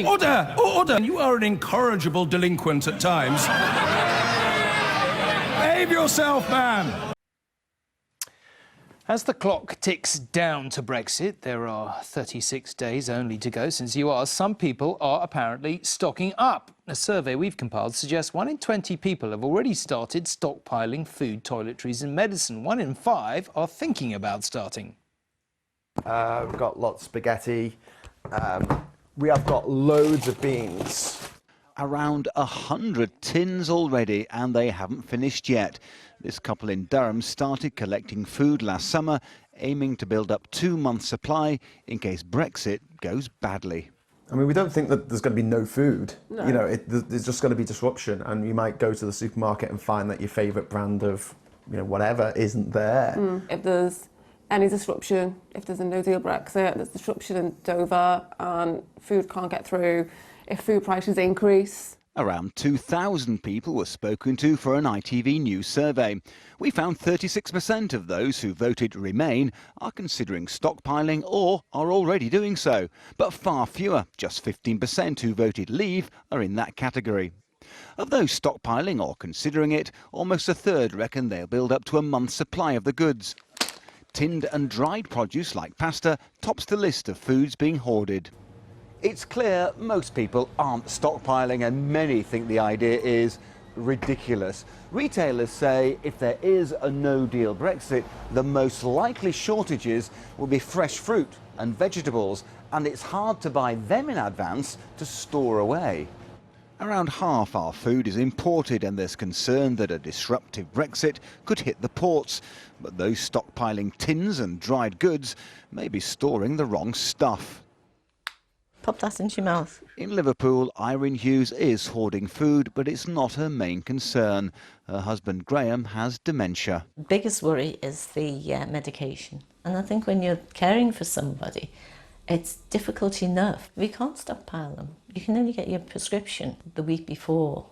Order! Order! You are an incorrigible delinquent at times. Behave yourself, man! As the clock ticks down to Brexit, there are 36 days only to go since you asked. Some people are apparently stocking up. A survey we've compiled suggests 1 in 20 people have already started stockpiling food, toiletries and medicine. 1 in 5 are thinking about starting. We've got lots of spaghetti. We have got loads of beans. Around 100 tins already, and they haven't finished yet. This couple in Durham started collecting food last summer, aiming to build up 2 months' supply in case Brexit goes badly. I mean, we don't think that there's going to be no food. No. You know, there's just going to be disruption, and you might go to the supermarket and find that your favourite brand of, you know, whatever isn't there. If there's any disruption, if there's a no-deal Brexit, there's disruption in Dover and food can't get through, if food prices increase. Around 2,000 people were spoken to for an ITV News survey. We found 36% of those who voted Remain are considering stockpiling or are already doing so. But far fewer, just 15% who voted Leave, are in that category. Of those stockpiling or considering it, almost a third reckon they'll build up to a month's supply of the goods. Tinned and dried produce like pasta tops the list of foods being hoarded. It's clear most people aren't stockpiling, and many think the idea is ridiculous. Retailers say if there is a no-deal Brexit, the most likely shortages will be fresh fruit and vegetables, and it's hard to buy them in advance to store away. Around half our food is imported, and there's concern that a disruptive Brexit could hit the ports. But those stockpiling tins and dried goods may be storing the wrong stuff. Pop that into your mouth. In Liverpool, Irene Hughes is hoarding food, but it's not her main concern. Her husband Graham has dementia. The biggest worry is the medication. And I think when you're caring for somebody, it's difficult enough. We can't stockpile them. You can only get your prescription the week before.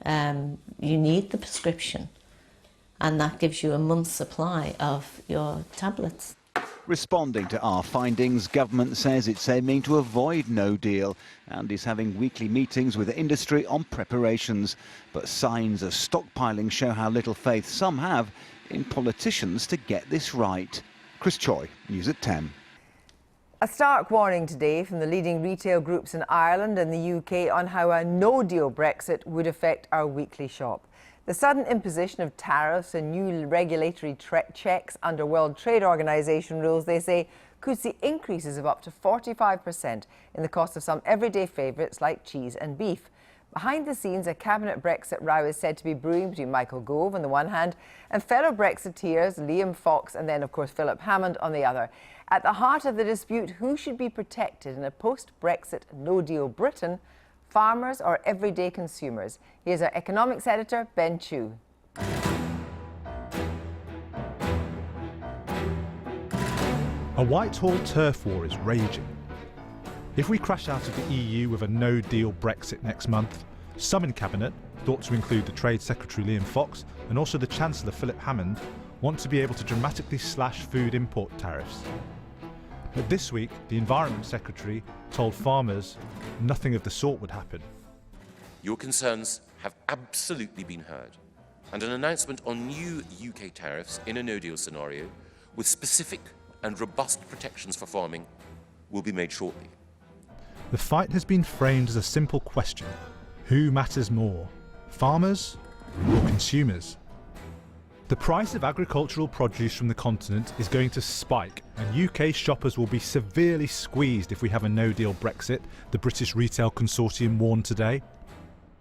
You need the prescription, and that gives you a month's supply of your tablets. Responding to our findings, government says it's aiming to avoid no deal and is having weekly meetings with industry on preparations. But signs of stockpiling show how little faith some have in politicians to get this right. Chris Choi, News at 10. A stark warning today from the leading retail groups in Ireland and the UK on how a no-deal Brexit would affect our weekly shop. The sudden imposition of tariffs and new regulatory checks under World Trade Organization rules, they say, could see increases of up to 45% in the cost of some everyday favourites like cheese and beef. Behind the scenes, a cabinet Brexit row is said to be brewing between Michael Gove on the one hand and fellow Brexiteers Liam Fox and then, of course, Philip Hammond on the other. At the heart of the dispute, who should be protected in a post-Brexit no-deal Britain? Farmers or everyday consumers? Here's our economics editor, Ben Chu. A Whitehall turf war is raging. If we crash out of the EU with a no-deal Brexit next month, some in Cabinet, thought to include the Trade Secretary Liam Fox and also the Chancellor Philip Hammond, want to be able to dramatically slash food import tariffs. But this week, the Environment Secretary told farmers nothing of the sort would happen. Your concerns have absolutely been heard, and an announcement on new UK tariffs in a no-deal scenario with specific and robust protections for farming will be made shortly. The fight has been framed as a simple question. Who matters more, farmers or consumers? The price of agricultural produce from the continent is going to spike, and UK shoppers will be severely squeezed if we have a no-deal Brexit, the British Retail Consortium warned today.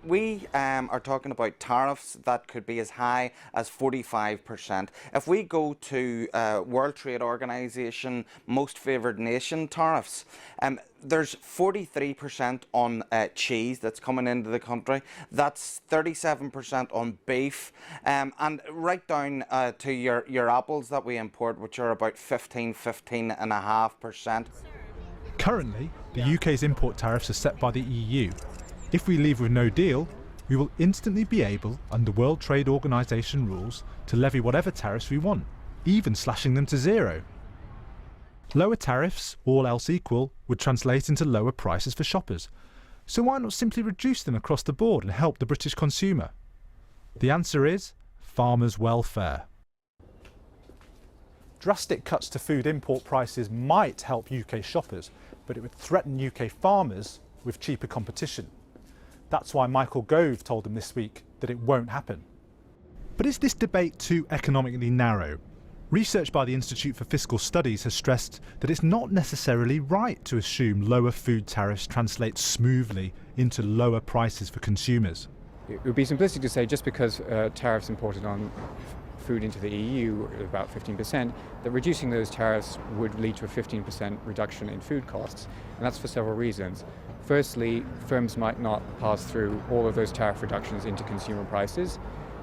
We are talking about tariffs that could be as high as 45%. If we go to World Trade Organization most favoured nation tariffs, there's 43% on cheese that's coming into the country. That's 37% on beef, and right down to your apples that we import, which are about 15.5%. Currently, the UK's import tariffs are set by the EU. If we leave with no deal, we will instantly be able, under World Trade Organization rules, to levy whatever tariffs we want, even slashing them to zero. Lower tariffs, all else equal, would translate into lower prices for shoppers. So why not simply reduce them across the board and help the British consumer? The answer is farmers' welfare. Drastic cuts to food import prices might help UK shoppers, but it would threaten UK farmers with cheaper competition. That's why Michael Gove told them this week that it won't happen. But is this debate too economically narrow? Research by the Institute for Fiscal Studies has stressed that it's not necessarily right to assume lower food tariffs translate smoothly into lower prices for consumers. It would be simplistic to say just because tariffs imported on food into the EU are about 15%, that reducing those tariffs would lead to a 15% reduction in food costs. And that's for several reasons. Firstly, firms might not pass through all of those tariff reductions into consumer prices.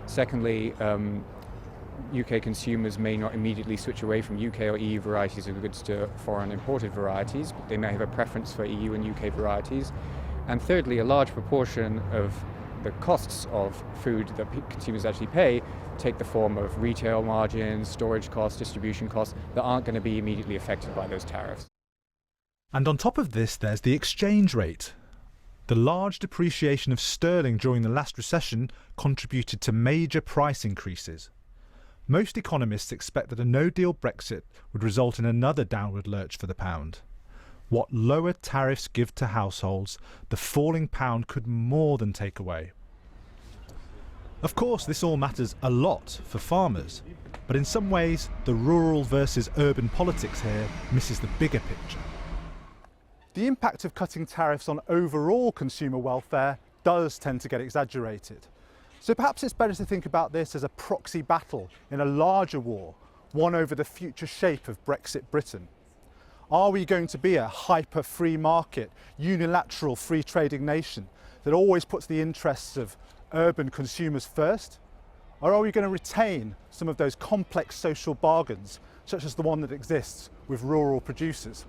Secondly, UK consumers may not immediately switch away from UK or EU varieties of goods to foreign imported varieties, but they may have a preference for EU and UK varieties. And thirdly, a large proportion of the costs of food that consumers actually pay take the form of retail margins, storage costs, distribution costs that aren't going to be immediately affected by those tariffs. And on top of this, there's the exchange rate. The large depreciation of sterling during the last recession contributed to major price increases. Most economists expect that a no-deal Brexit would result in another downward lurch for the pound. What lower tariffs give to households, the falling pound could more than take away. Of course, this all matters a lot for farmers, but in some ways, the rural versus urban politics here misses the bigger picture. The impact of cutting tariffs on overall consumer welfare does tend to get exaggerated. So perhaps it's better to think about this as a proxy battle in a larger war, one over the future shape of Brexit Britain. Are we going to be a hyper-free market, unilateral free trading nation that always puts the interests of urban consumers first? Or are we going to retain some of those complex social bargains, such as the one that exists with rural producers?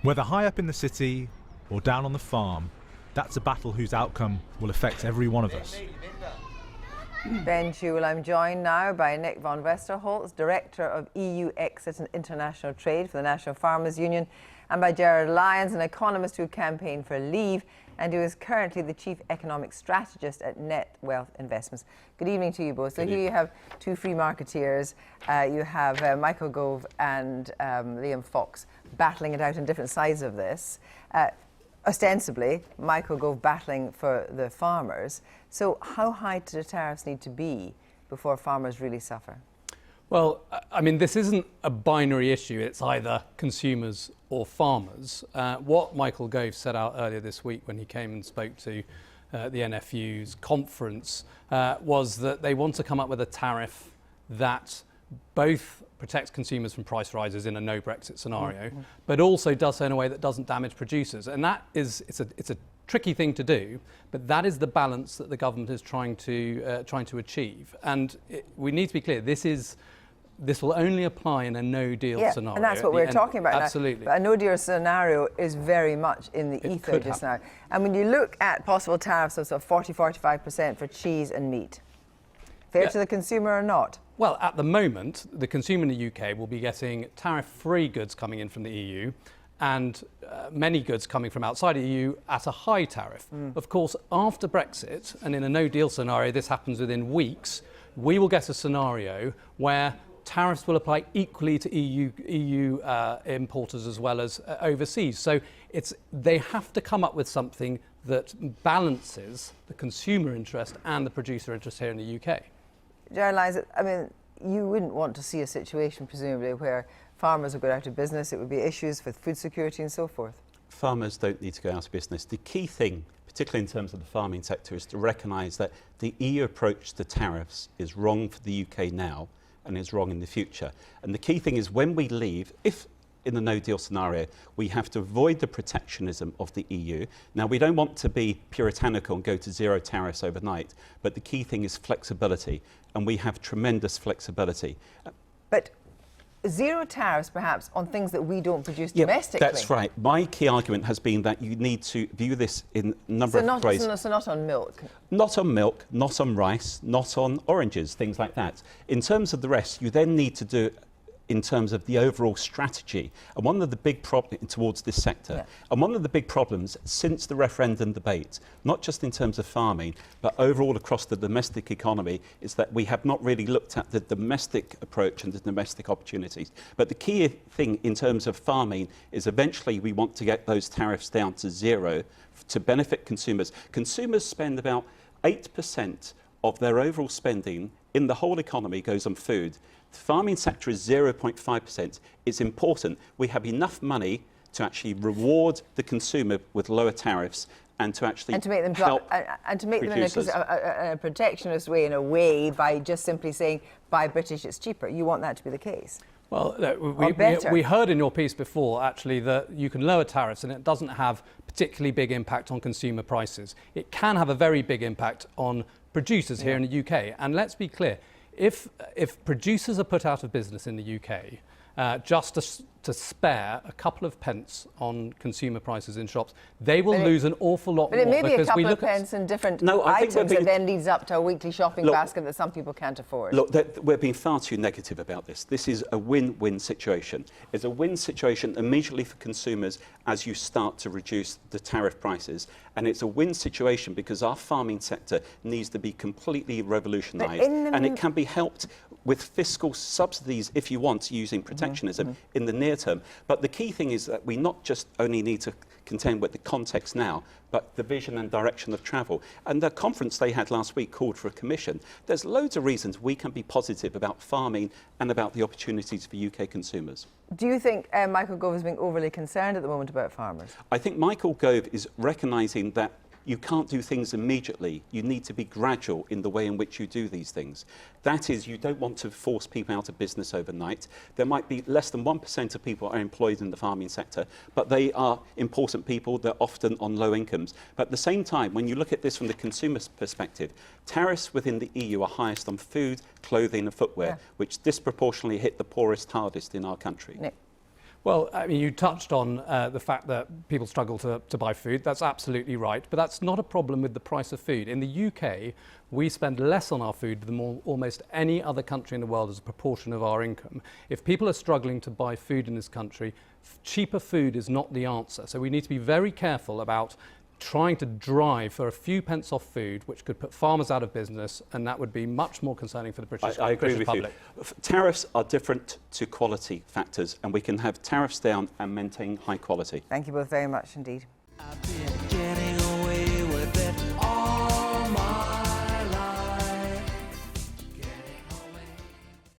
Whether high up in the city or down on the farm, that's a battle whose outcome will affect every one of us. Ben Chewell, I'm joined now by Nick von Westerholz, Director of EU Exit and International Trade for the National Farmers Union, and by Gerard Lyons, an economist who campaigned for Leave and who is currently the Chief Economic Strategist at Net Wealth Investments. Good evening to you both. So here you have two free marketeers. You have Michael Gove and Liam Fox battling it out on different sides of this. Ostensibly, Michael Gove battling for the farmers. So how high do the tariffs need to be before farmers really suffer? Well, I mean, this isn't a binary issue. It's either consumers or farmers. What Michael Gove set out earlier this week when he came and spoke to the NFU's conference was that they want to come up with a tariff that both protects consumers from price rises in a no Brexit scenario, but also does so in a way that doesn't damage producers. And that is, it's a tricky thing to do, but that is the balance that the government is trying to achieve. And we need to be clear, this will only apply in a no-deal scenario. And that's what we're talking about Absolutely. now. But a no-deal scenario is very much in the ether just now. And when you look at possible tariffs of 40-45% for cheese and meat, fair to the consumer or not? Well, at the moment, the consumer in the UK will be getting tariff-free goods coming in from the EU and many goods coming from outside the EU at a high tariff. Of course, after Brexit, and in a no-deal scenario, this happens within weeks, we will get a scenario where tariffs will apply equally to EU importers as well as overseas. So they have to come up with something that balances the consumer interest and the producer interest here in the UK. Gerald Lyons, I mean, you wouldn't want to see a situation, presumably, where farmers would go out of business. It would be issues with food security and so forth. Farmers don't need to go out of business. The key thing, particularly in terms of the farming sector, is to recognise that the EU approach to tariffs is wrong for the UK now and is wrong in the future. And the key thing is when we leave, if in the no-deal scenario, we have to avoid the protectionism of the EU. Now, we don't want to be puritanical and go to zero tariffs overnight, but the key thing is flexibility, and we have tremendous flexibility. But zero tariffs, perhaps, on things that we don't produce domestically. That's right. My key argument has been that you need to view this in a number of ways. So not on milk? Not on milk, not on rice, not on oranges, things like that. In terms of the rest, you then need to do in terms of the overall strategy. And one of the big problems towards this sector, and one of the big problems since the referendum debate, not just in terms of farming, but overall across the domestic economy, is that we have not really looked at the domestic approach and the domestic opportunities. But the key thing in terms of farming is eventually we want to get those tariffs down to zero to benefit consumers. Consumers spend about 8% of their overall spending in the whole economy goes on food. The farming sector is 0.5%. It's important we have enough money to actually reward the consumer with lower tariffs and to actually make them help and to make producers. them in a protectionist way, in a way, by just simply saying buy British, it's cheaper. You want that to be the case. Well, we heard in your piece before, actually, that you can lower tariffs and it doesn't have particularly big impact on consumer prices. It can have a very big impact on producers here in the UK. And let's be clear, if producers are put out of business in the UK, just to spare a couple of pence on consumer prices in shops, they will lose an awful lot more. But it may be a couple of pence in different items that then leads up to a weekly shopping basket that some people can't afford. Look, we're being far too negative about this. This is a win-win situation. It's a win situation immediately for consumers as you start to reduce the tariff prices. And it's a win situation because our farming sector needs to be completely revolutionised. And it can be helped with fiscal subsidies, if you want, using protectionism in the near term. But the key thing is that we not just only need to contend with the context now, but the vision and direction of travel. And the conference they had last week called for a commission. There's loads of reasons we can be positive about farming and about the opportunities for UK consumers. Do you think Michael Gove is being overly concerned at the moment about farmers? I think Michael Gove is recognising that you can't do things immediately. You need to be gradual in the way in which you do these things. That is, you don't want to force people out of business overnight. There might be less than 1% of people are employed in the farming sector, but they are important people. They're often on low incomes. But at the same time, when you look at this from the consumer's perspective, tariffs within the EU are highest on food, clothing and footwear, which disproportionately hit the poorest hardest in our country. Nick. Well, I mean, you touched on the fact that people struggle to buy food. That's absolutely right. But that's not a problem with the price of food. In the UK, we spend less on our food than almost any other country in the world as a proportion of our income. If people are struggling to buy food in this country, cheaper food is not the answer. So we need to be very careful about trying to drive for a few pence off food, which could put farmers out of business, and that would be much more concerning for the British I agree with public. you. Tariffs are different to quality factors, and we can have tariffs down and maintain high quality. Thank you both very much indeed.